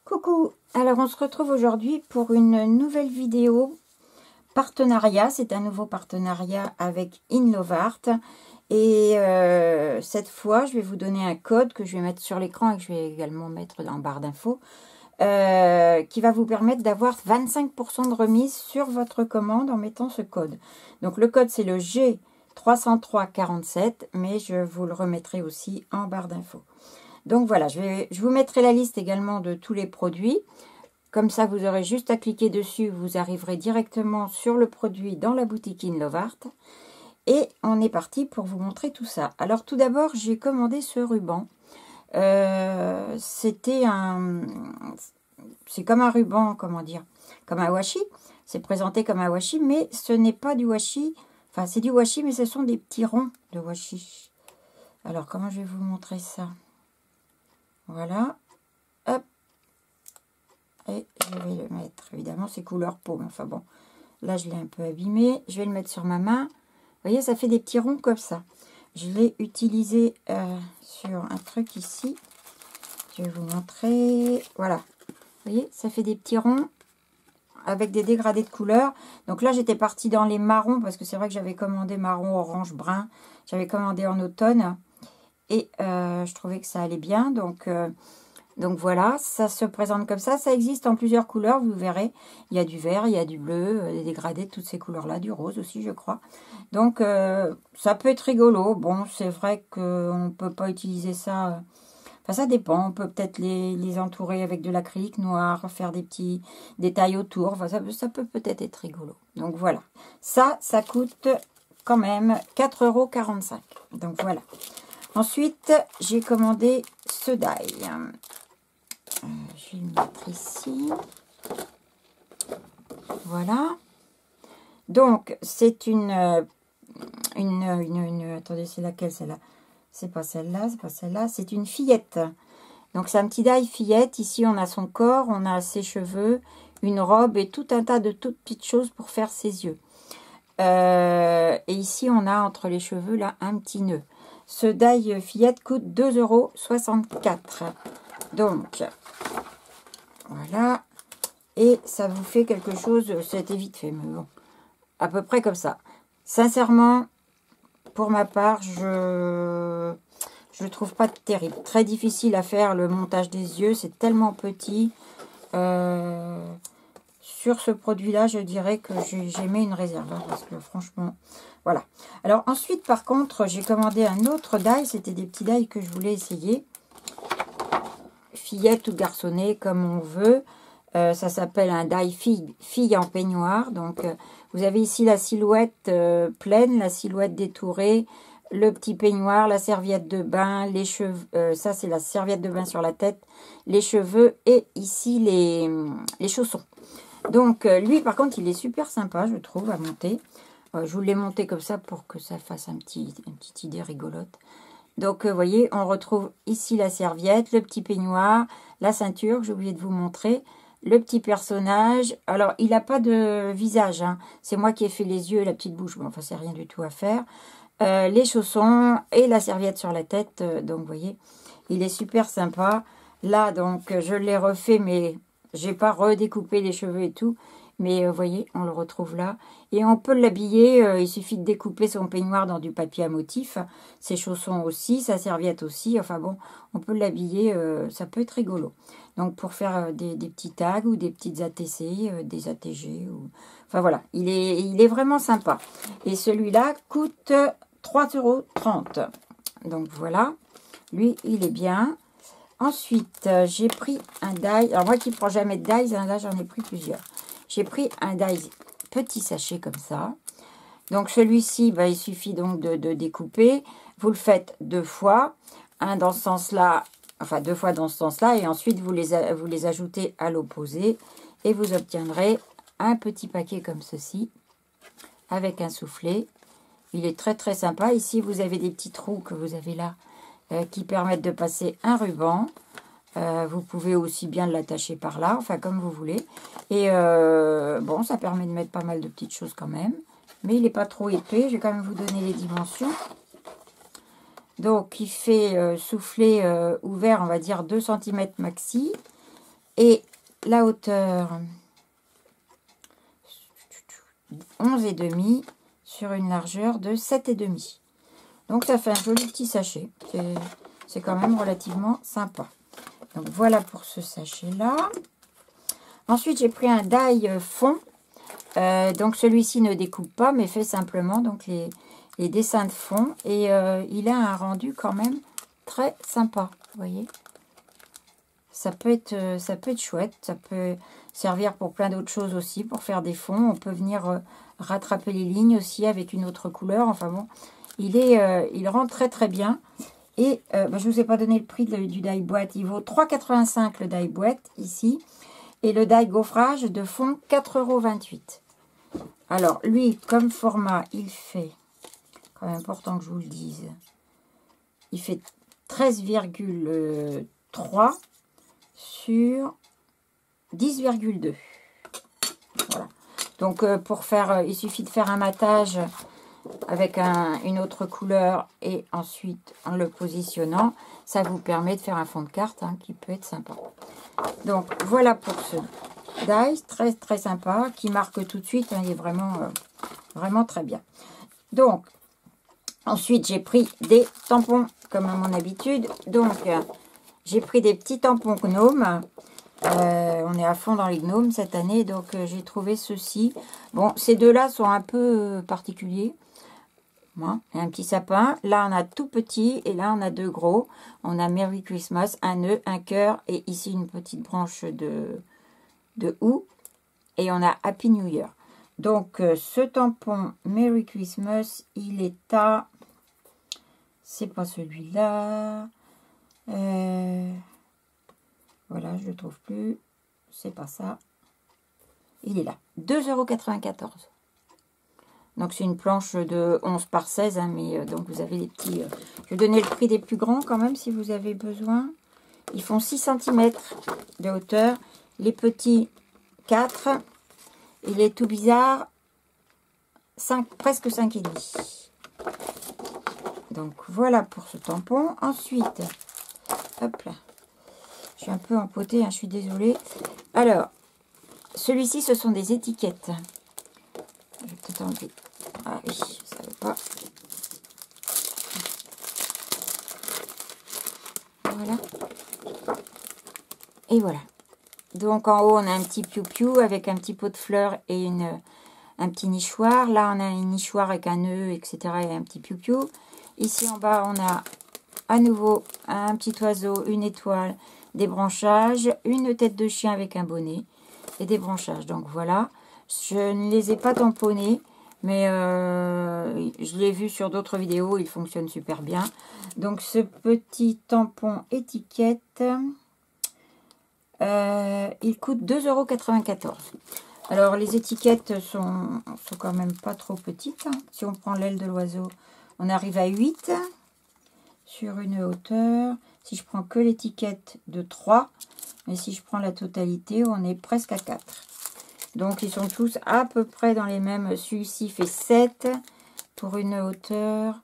Coucou, alors on se retrouve aujourd'hui pour une nouvelle vidéo partenariat. C'est un nouveau partenariat avec Inlovart et cette fois je vais vous donner un code que je vais mettre sur l'écran et que je vais également mettre en barre d'infos qui va vous permettre d'avoir 25% de remise sur votre commande en mettant ce code. Donc le code c'est le G30347, mais je vous le remettrai aussi en barre d'infos. Donc voilà, je vous mettrai la liste également de tous les produits. Comme ça, vous aurez juste à cliquer dessus. Vous arriverez directement sur le produit dans la boutique Inlovart. Et on est parti pour vous montrer tout ça. Alors tout d'abord, j'ai commandé ce ruban. C'est comme un ruban, comment dire, comme un washi. C'est présenté comme un washi, mais ce n'est pas du washi. Enfin, c'est du washi, mais ce sont des petits ronds de washi. Alors, comment je vais vous montrer ça? Voilà, hop, et je vais le mettre, évidemment c'est couleur paume, enfin bon, là je l'ai un peu abîmé, je vais le mettre sur ma main, vous voyez ça fait des petits ronds comme ça, je l'ai utilisé sur un truc ici, je vais vous montrer, voilà, vous voyez ça fait des petits ronds avec des dégradés de couleurs, donc là j'étais partie dans les marrons, parce que c'est vrai que j'avais commandé marron, orange, brun, j'avais commandé en automne, et je trouvais que ça allait bien, donc voilà, ça se présente comme ça. Ça existe en plusieurs couleurs, vous verrez. Il y a du vert, il y a du bleu, des dégradés de toutes ces couleurs-là, du rose aussi, je crois. Donc ça peut être rigolo. Bon, c'est vrai qu'on ne peut pas utiliser ça. Enfin, ça dépend. On peut peut-être les entourer avec de l'acrylique noir, faire des petits détails autour. Enfin, ça peut peut-être être rigolo. Donc voilà. Ça coûte quand même 4,45 €. Donc voilà. Ensuite, j'ai commandé ce die. Je vais le mettre ici. Voilà. Donc, c'est attendez, c'est laquelle celle-là? C'est pas celle-là, c'est pas celle-là. C'est une fillette. Donc, c'est un petit die fillette. Ici, on a son corps, on a ses cheveux, une robe et tout un tas de toutes petites choses pour faire ses yeux. Et ici, on a entre les cheveux, là, un petit nœud. Ce die fillette coûte 2,64 €. Donc, voilà. Et ça vous fait quelque chose, c'était vite fait, mais bon, à peu près comme ça. Sincèrement, pour ma part, je le trouve pas terrible. Très difficile à faire le montage des yeux, c'est tellement petit. Sur ce produit-là, je dirais que j'ai mis une réserve, hein, parce que franchement, voilà. Alors ensuite, par contre, j'ai commandé un autre die. C'était des petits die que je voulais essayer. Fillette ou garçonnet, comme on veut. Ça s'appelle un die fille en peignoir. Donc, vous avez ici la silhouette pleine, la silhouette détourée, le petit peignoir, la serviette de bain, les cheveux. Ça, c'est la serviette de bain sur la tête, les cheveux et ici les chaussons. Donc, lui, par contre, il est super sympa, je trouve, à monter. Je vous l'ai monté comme ça pour que ça fasse une petite idée rigolote. Donc, vous voyez, on retrouve ici la serviette, le petit peignoir, la ceinture, que j'ai oublié de vous montrer, le petit personnage. Alors, il n'a pas de visage, hein. C'est moi qui ai fait les yeux et la petite bouche. Bon, enfin, c'est rien du tout à faire. Les chaussons et la serviette sur la tête. Donc, vous voyez, il est super sympa. Là, donc, je l'ai refait, mais j'ai pas redécoupé les cheveux et tout. Mais vous voyez, on le retrouve là. Et on peut l'habiller, il suffit de découper son peignoir dans du papier à motif. Ses chaussons aussi, sa serviette aussi. Enfin bon, on peut l'habiller, ça peut être rigolo. Donc pour faire des petits tags ou des petites ATC, des ATG. Enfin voilà, il est vraiment sympa. Et celui-là coûte 3,30 €. Donc voilà, lui il est bien. Ensuite, j'ai pris un die. Alors moi qui ne prends jamais de dies, hein, là j'en ai pris plusieurs. J'ai pris un die petit sachet comme ça. Donc celui-ci, bah, il suffit donc de découper. Vous le faites 2 fois. Un dans ce sens-là, enfin 2 fois dans ce sens-là. Et ensuite, vous les ajoutez à l'opposé. Et vous obtiendrez un petit paquet comme ceci. Avec un soufflet. Il est très très sympa. Ici, vous avez des petits trous que vous avez là. Qui permettent de passer un ruban. Vous pouvez aussi bien l'attacher par là, enfin comme vous voulez. Et bon, ça permet de mettre pas mal de petites choses quand même. Mais il n'est pas trop épais, je vais quand même vous donner les dimensions. Donc il fait souffler ouvert, on va dire 2 cm maxi. Et la hauteur 11,5 sur une largeur de 7,5. Donc ça fait un joli petit sachet. C'est quand même relativement sympa. Donc voilà pour ce sachet-là. Ensuite, j'ai pris un die fond. Donc celui-ci ne découpe pas, mais fait simplement donc les dessins de fond. Et il a un rendu quand même très sympa. Vous voyez, ça peut être chouette. Ça peut servir pour plein d'autres choses aussi, pour faire des fonds. On peut venir rattraper les lignes aussi avec une autre couleur. Enfin bon, il rend très très bien. Et je ne vous ai pas donné le prix du die boîte. Il vaut 3,85 le die boîte ici. Et le die gaufrage de fond 4,28 €. Alors lui, comme format, il fait, quand même important que je vous le dise, il fait 13,3 sur 10,2. Voilà. Donc pour faire, il suffit de faire un matage avec une autre couleur et ensuite en le positionnant, ça vous permet de faire un fond de carte qui peut être sympa. Donc voilà pour ce die, très très sympa, qui marque tout de suite, il est vraiment, vraiment très bien. Donc ensuite j'ai pris des tampons comme à mon habitude. Donc j'ai pris des petits tampons gnomes. On est à fond dans les gnomes cette année, donc j'ai trouvé ceci. Bon, ces deux-là sont un peu particuliers. Il y a un petit sapin. Là, on a tout petit et là, on a deux gros. On a Merry Christmas, un nœud, un cœur et ici une petite branche de houx. Et on a Happy New Year. Donc, ce tampon Merry Christmas, il est à... C'est pas celui-là. Voilà, je le trouve plus. C'est pas ça. Il est là. 2,94 €. Donc, c'est une planche de 11 par 16, mais donc vous avez les petits... je vais donner le prix des plus grands quand même, si vous avez besoin. Ils font 6 cm de hauteur. Les petits, 4. Et les tout bizarres, 5, presque 5,5. Donc, voilà pour ce tampon. Ensuite, hop là. Je suis un peu empotée, je suis désolée. Alors, celui-ci, ce sont des étiquettes. Je vais peut-être enlever. Ah oui, ça ne veut pas. Voilà. Et voilà. Donc en haut, on a un petit piou-piou avec un petit pot de fleurs et un petit nichoir. Là, on a un nichoir avec un nœud, etc. et un petit piou-piou. Ici en bas, on a à nouveau un petit oiseau, une étoile, des branchages, une tête de chien avec un bonnet et des branchages. Donc voilà. Je ne les ai pas tamponnés, mais je l'ai vu sur d'autres vidéos, il fonctionne super bien. Donc ce petit tampon étiquette, il coûte 2,94 €. Alors les étiquettes sont quand même pas trop petites. Si on prend l'aile de l'oiseau, on arrive à 8 sur une hauteur. Si je prends que l'étiquette de 3, mais si je prends la totalité, on est presque à 4. Donc, ils sont tous à peu près dans les mêmes. Celui-ci fait 7 pour une hauteur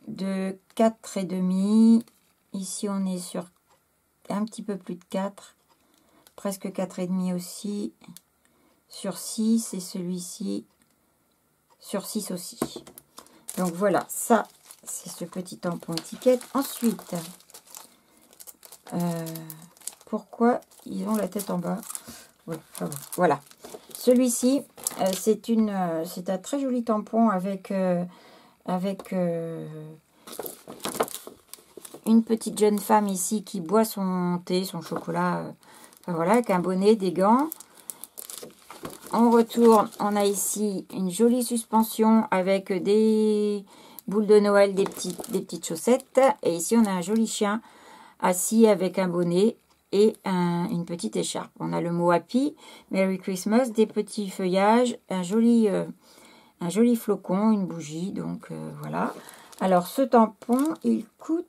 de 4,5. Ici, on est sur un petit peu plus de 4. Presque 4,5 aussi. Sur 6 et celui-ci sur 6 aussi. Donc, voilà. Ça, c'est ce petit tampon étiquette. Ensuite, pourquoi ils ont la tête en bas ? Oui, enfin bon, voilà. Celui-ci, c'est un très joli tampon avec une petite jeune femme ici qui boit son thé, son chocolat. Enfin voilà, avec un bonnet, des gants. On retourne, on a ici une jolie suspension avec des boules de Noël, des petites chaussettes. Et ici, on a un joli chien assis avec un bonnet et une petite écharpe. On a le mot Happy, Merry Christmas, des petits feuillages, un joli flocon, une bougie. Donc voilà. Alors ce tampon, il coûte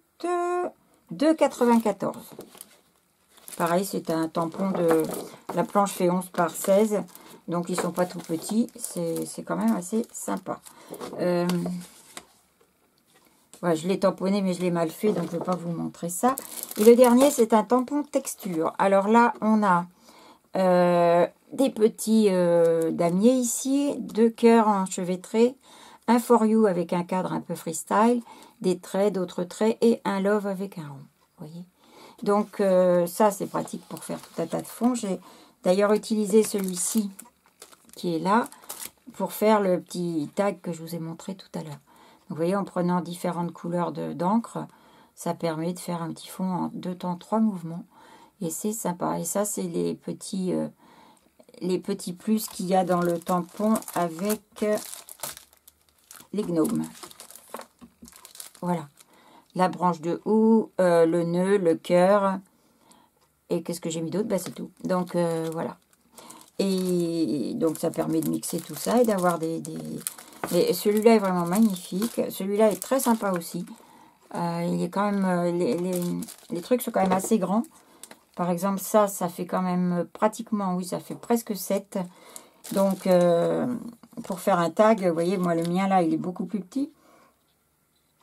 2,94 €. Pareil, c'est un tampon de... La planche fait 11 par 16. Donc ils sont pas tout petits. C'est quand même assez sympa. Ouais, je l'ai tamponné, mais je l'ai mal fait, donc je ne vais pas vous montrer ça. Et le dernier, c'est un tampon texture. Alors là, on a des petits damiers ici, 2 cœurs enchevêtrés, un for you avec un cadre un peu freestyle, des traits, d'autres traits, et un love avec un rond. Vous voyez? Donc ça, c'est pratique pour faire tout un tas de fonds. J'ai d'ailleurs utilisé celui-ci qui est là pour faire le petit tag que je vous ai montré tout à l'heure. Vous voyez, en prenant différentes couleurs d'encre, ça permet de faire un petit fond en 2 temps 3 mouvements. Et c'est sympa. Et ça, c'est les petits plus qu'il y a dans le tampon avec les gnomes. Voilà. La branche de houx, le nœud, le cœur. Et qu'est-ce que j'ai mis d'autre? Ben, c'est tout. Donc, voilà. Et donc, ça permet de mixer tout ça et d'avoir des... Mais celui-là est vraiment magnifique. Celui-là est très sympa aussi. Il est quand même... les trucs sont quand même assez grands. Par exemple, ça fait quand même pratiquement... Oui, ça fait presque 7. Donc, pour faire un tag, vous voyez, moi, le mien, là, il est beaucoup plus petit.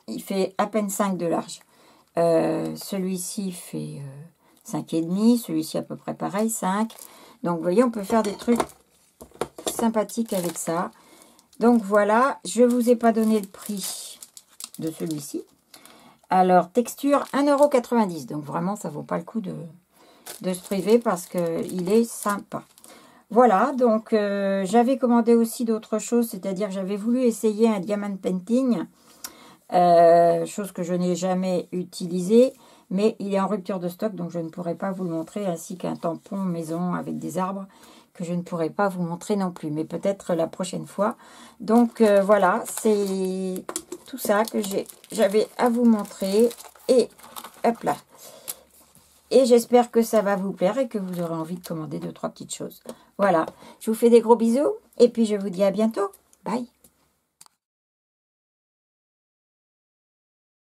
Il fait à peine 5 de large. Celui-ci fait 5,5. Celui-ci, à peu près pareil, 5. Donc, vous voyez, on peut faire des trucs sympathiques avec ça. Donc, voilà. Je ne vous ai pas donné le prix de celui-ci. Alors, texture 1,90 €. Donc, vraiment, ça ne vaut pas le coup de se priver parce qu'il est sympa. Voilà, donc j'avais commandé aussi d'autres choses, c'est-à-dire que j'avais voulu essayer un diamond painting, chose que je n'ai jamais utilisée, mais il est en rupture de stock, donc je ne pourrai pas vous le montrer, ainsi qu'un tampon maison avec des arbres que je ne pourrai pas vous montrer non plus, mais peut-être la prochaine fois. Donc voilà, c'est tout ça que j'avais à vous montrer, et hop là. Et j'espère que ça va vous plaire et que vous aurez envie de commander 2-3 petites choses. Voilà, je vous fais des gros bisous et puis je vous dis à bientôt. Bye!